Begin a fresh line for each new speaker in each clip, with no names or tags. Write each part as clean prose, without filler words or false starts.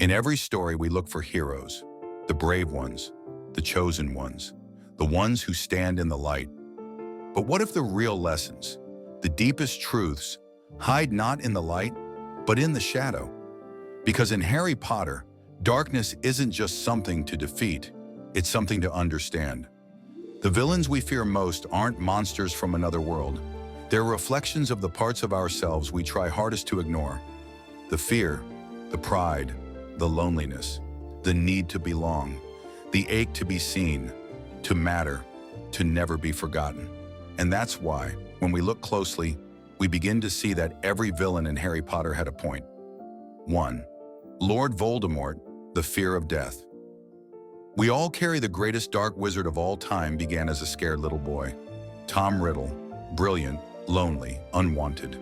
In every story, we look for heroes, the brave ones, the chosen ones, the ones who stand in the light. But what if the real lessons, the deepest truths, hide not in the light, but in the shadow? Because in Harry Potter, darkness isn't just something to defeat, it's something to understand. The villains we fear most aren't monsters from another world. They're reflections of the parts of ourselves we try hardest to ignore. The fear, the pride, the loneliness, the need to belong, the ache to be seen, to matter, to never be forgotten. And that's why, when we look closely, we begin to see that every villain in Harry Potter had a point. 1. Lord Voldemort, the fear of death. We all carry the greatest dark wizard of all time began as a scared little boy. Tom Riddle, brilliant, lonely, unwanted.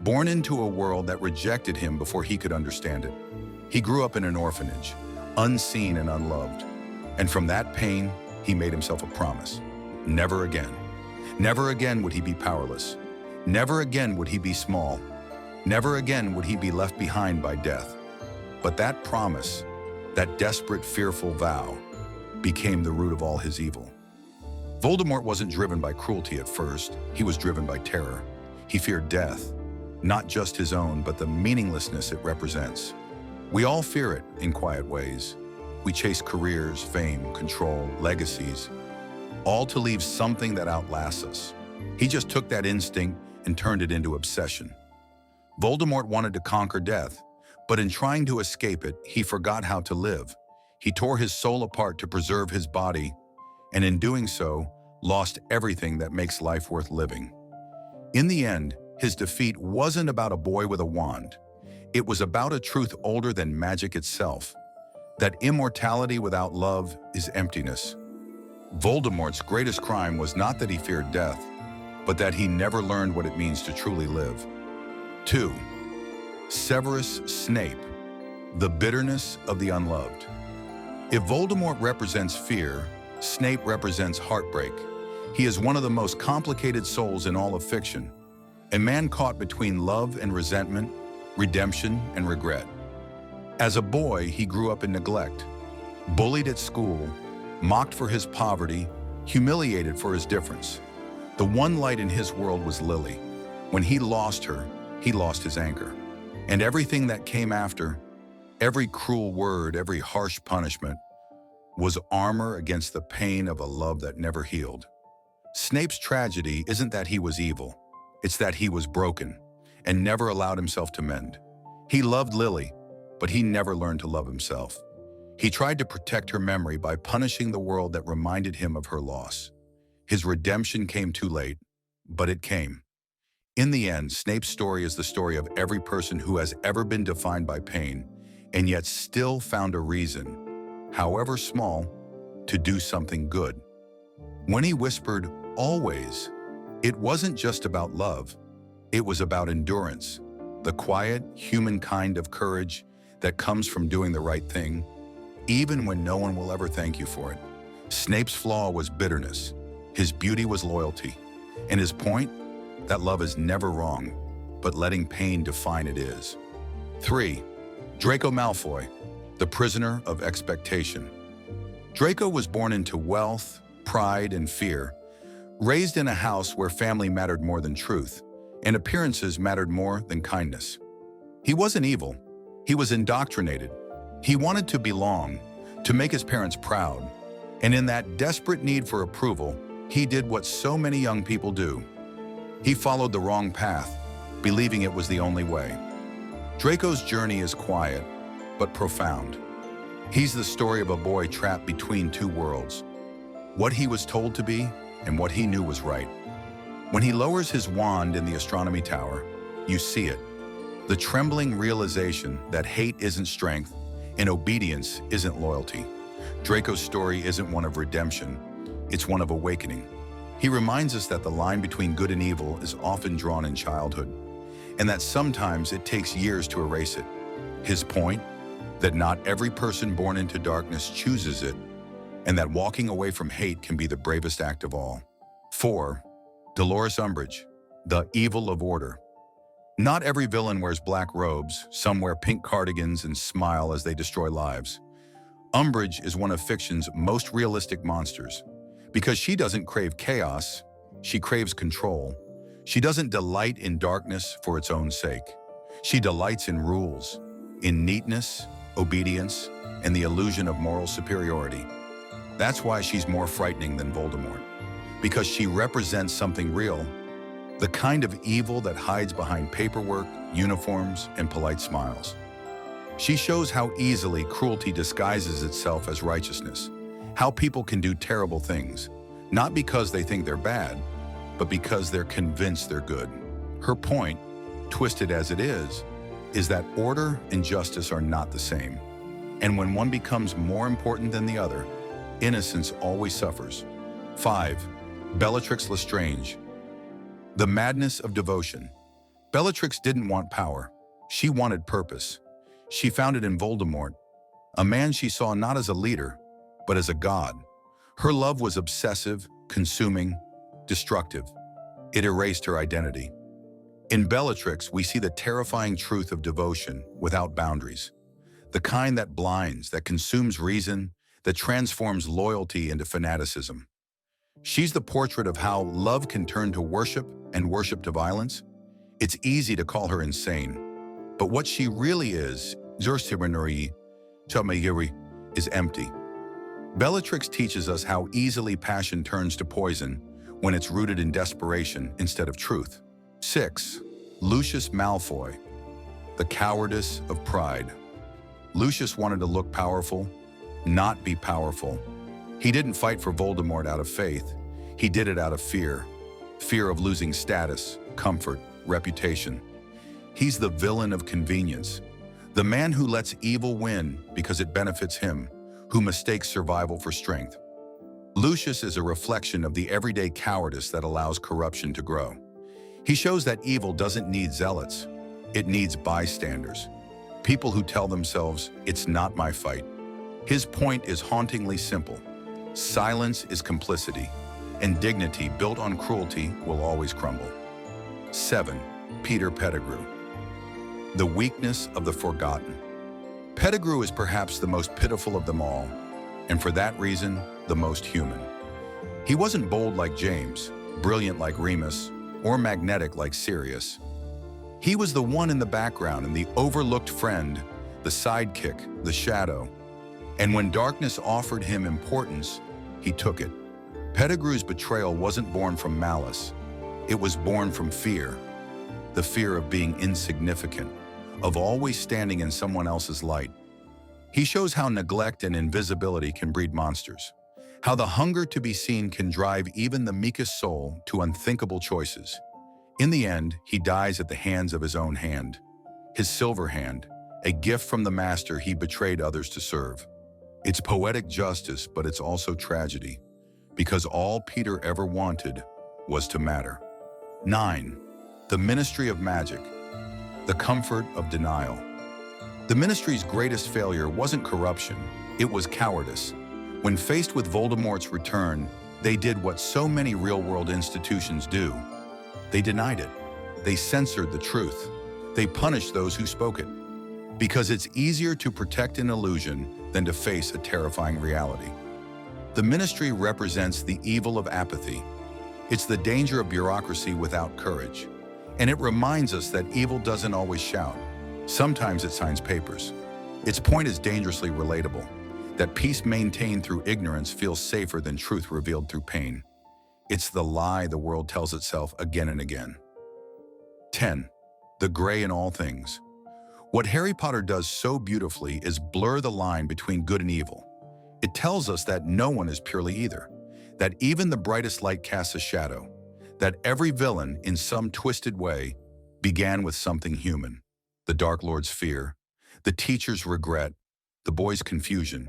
Born into a world that rejected him before he could understand it. He grew up in an orphanage, unseen and unloved. And from that pain, he made himself a promise. Never again. Never again would he be powerless. Never again would he be small. Never again would he be left behind by death. But that promise, that desperate, fearful vow, became the root of all his evil. Voldemort wasn't driven by cruelty at first. He was driven by terror. He feared death, not just his own, but the meaninglessness it represents. We all fear it in quiet ways. We chase careers, fame, control, legacies, all to leave something that outlasts us. He just took that instinct and turned it into obsession. Voldemort wanted to conquer death, but in trying to escape it, he forgot how to live. He tore his soul apart to preserve his body, and in doing so, lost everything that makes life worth living. In the end, his defeat wasn't about a boy with a wand. It was about a truth older than magic itself, that immortality without love is emptiness. Voldemort's greatest crime was not that he feared death, but that he never learned what it means to truly live. 2. Severus Snape, the bitterness of the unloved. If Voldemort represents fear, Snape represents heartbreak. He is one of the most complicated souls in all of fiction, a man caught between love and resentment, redemption and regret. As a boy, he grew up in neglect, bullied at school, mocked for his poverty, humiliated for his difference. The one light in his world was Lily. When he lost her, he lost his anchor. And everything that came after, every cruel word, every harsh punishment, was armor against the pain of a love that never healed. Snape's tragedy isn't that he was evil, it's that he was broken and never allowed himself to mend. He loved Lily, but he never learned to love himself. He tried to protect her memory by punishing the world that reminded him of her loss. His redemption came too late, but it came. In the end, Snape's story is the story of every person who has ever been defined by pain and yet still found a reason, however small, to do something good. When he whispered, "Always," it wasn't just about love. It was about endurance, the quiet, human kind of courage that comes from doing the right thing, even when no one will ever thank you for it. Snape's flaw was bitterness. His beauty was loyalty. And his point? That love is never wrong, but letting pain define it is. 3. Draco Malfoy, the prisoner of expectation. Draco was born into wealth, pride, and fear, raised in a house where family mattered more than truth, and appearances mattered more than kindness. He wasn't evil. He was indoctrinated. He wanted to belong, to make his parents proud, and in that desperate need for approval, he did what so many young people do. He followed the wrong path, believing it was the only way. Draco's journey is quiet, but profound. He's the story of a boy trapped between two worlds, what he was told to be and what he knew was right. When he lowers his wand in the astronomy tower, you see it, the trembling realization that hate isn't strength and obedience isn't loyalty. Draco's story isn't one of redemption, it's one of awakening. He reminds us that the line between good and evil is often drawn in childhood, and that sometimes it takes years to erase it. His point? That not every person born into darkness chooses it, and that walking away from hate can be the bravest act of all. 4. Dolores Umbridge, the evil of order. Not every villain wears black robes. Some wear pink cardigans and smile as they destroy lives. Umbridge is one of fiction's most realistic monsters. Because she doesn't crave chaos, she craves control. She doesn't delight in darkness for its own sake. She delights in rules, in neatness, obedience, and the illusion of moral superiority. That's why she's more frightening than Voldemort. Because she represents something real, the kind of evil that hides behind paperwork, uniforms, and polite smiles. She shows how easily cruelty disguises itself as righteousness, how people can do terrible things, not because they think they're bad, but because they're convinced they're good. Her point, twisted as it is that order and justice are not the same. And when one becomes more important than the other, innocence always suffers. 5. Bellatrix Lestrange. The madness of devotion. Bellatrix didn't want power. She wanted purpose. She found it in Voldemort, a man she saw not as a leader, but as a god. Her love was obsessive, consuming, destructive. It erased her identity. In Bellatrix, we see the terrifying truth of devotion without boundaries. The kind that blinds, that consumes reason, that transforms loyalty into fanaticism. She's the portrait of how love can turn to worship and worship to violence. It's easy to call her insane. But what she really is, Zorsimanuri Chamayiri, is empty. Bellatrix teaches us how easily passion turns to poison when it's rooted in desperation instead of truth. 6. Lucius Malfoy. The cowardice of pride. Lucius wanted to look powerful, not be powerful. He didn't fight for Voldemort out of faith. He did it out of fear. Fear of losing status, comfort, reputation. He's the villain of convenience. The man who lets evil win because it benefits him, who mistakes survival for strength. Lucius is a reflection of the everyday cowardice that allows corruption to grow. He shows that evil doesn't need zealots. It needs bystanders. People who tell themselves, "It's not my fight." His point is hauntingly simple. Silence is complicity, and dignity built on cruelty will always crumble. 7. Peter Pettigrew. The weakness of the forgotten. Pettigrew is perhaps the most pitiful of them all, and for that reason, the most human. He wasn't bold like James, brilliant like Remus, or magnetic like Sirius. He was the one in the background and the overlooked friend, the sidekick, the shadow. And when darkness offered him importance, he took it. Pettigrew's betrayal wasn't born from malice. It was born from fear. The fear of being insignificant, of always standing in someone else's light. He shows how neglect and invisibility can breed monsters, how the hunger to be seen can drive even the meekest soul to unthinkable choices. In the end, he dies at the hands of his own hand, his silver hand, a gift from the master he betrayed others to serve. It's poetic justice, but it's also tragedy, because all Peter ever wanted was to matter. 9. The Ministry of Magic. The comfort of denial. The Ministry's greatest failure wasn't corruption, it was cowardice. When faced with Voldemort's return, they did what so many real-world institutions do. They denied it. They censored the truth. They punished those who spoke it. Because it's easier to protect an illusion than to face a terrifying reality. The Ministry represents the evil of apathy. It's the danger of bureaucracy without courage. And it reminds us that evil doesn't always shout. Sometimes it signs papers. Its point is dangerously relatable, that peace maintained through ignorance feels safer than truth revealed through pain. It's the lie the world tells itself again and again. 10. The gray in all things. What Harry Potter does so beautifully is blur the line between good and evil. It tells us that no one is purely either, that even the brightest light casts a shadow, that every villain, in some twisted way, began with something human. The Dark Lord's fear, the teacher's regret, the boy's confusion,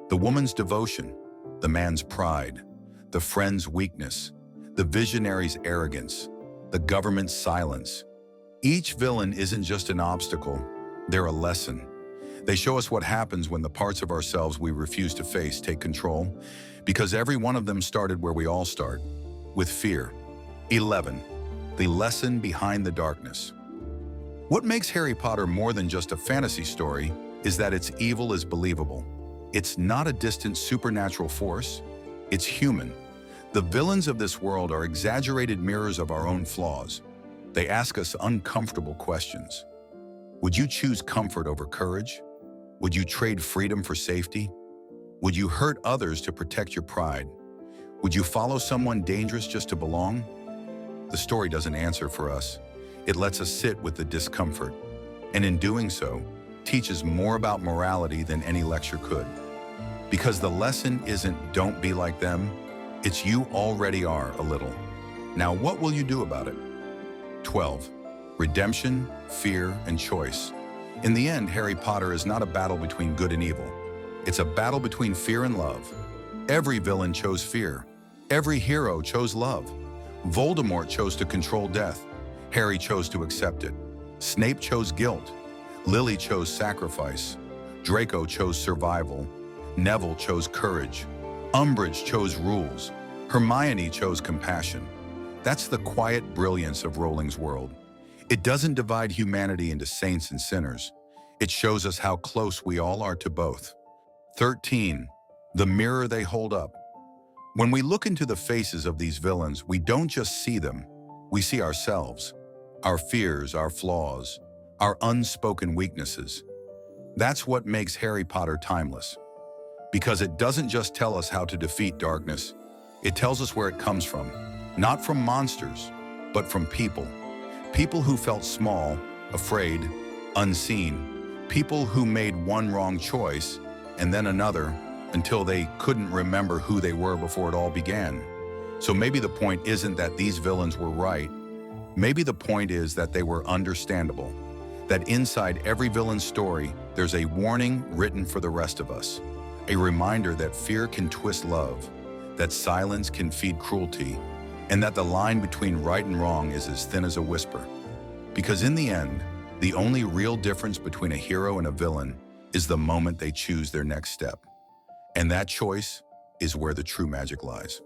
the woman's devotion, the man's pride, the friend's weakness, the visionary's arrogance, the government's silence. Each villain isn't just an obstacle, they're a lesson. They show us what happens when the parts of ourselves we refuse to face take control, because every one of them started where we all start, with fear. 11. The lesson behind the darkness. What makes Harry Potter more than just a fantasy story is that its evil is believable. It's not a distant supernatural force, it's human. The villains of this world are exaggerated mirrors of our own flaws. They ask us uncomfortable questions. Would you choose comfort over courage? Would you trade freedom for safety? Would you hurt others to protect your pride? Would you follow someone dangerous just to belong? The story doesn't answer for us. It lets us sit with the discomfort, and in doing so, teaches more about morality than any lecture could. Because the lesson isn't don't be like them, it's you already are a little. Now what will you do about it? 12. Redemption, fear, and choice. In the end, Harry Potter is not a battle between good and evil. It's a battle between fear and love. Every villain chose fear. Every hero chose love. Voldemort chose to control death. Harry chose to accept it. Snape chose guilt. Lily chose sacrifice. Draco chose survival. Neville chose courage. Umbridge chose rules. Hermione chose compassion. That's the quiet brilliance of Rowling's world. It doesn't divide humanity into saints and sinners. It shows us how close we all are to both. 13. The mirror they hold up. When we look into the faces of these villains, we don't just see them, we see ourselves, our fears, our flaws, our unspoken weaknesses. That's what makes Harry Potter timeless. Because it doesn't just tell us how to defeat darkness, it tells us where it comes from. Not from monsters, but from people. People who felt small, afraid, unseen. People who made one wrong choice and then another until they couldn't remember who they were before it all began. So maybe the point isn't that these villains were right. Maybe the point is that they were understandable. That inside every villain's story, there's a warning written for the rest of us. A reminder that fear can twist love, that silence can feed cruelty, and that the line between right and wrong is as thin as a whisper. Because in the end, the only real difference between a hero and a villain is the moment they choose their next step. And that choice is where the true magic lies.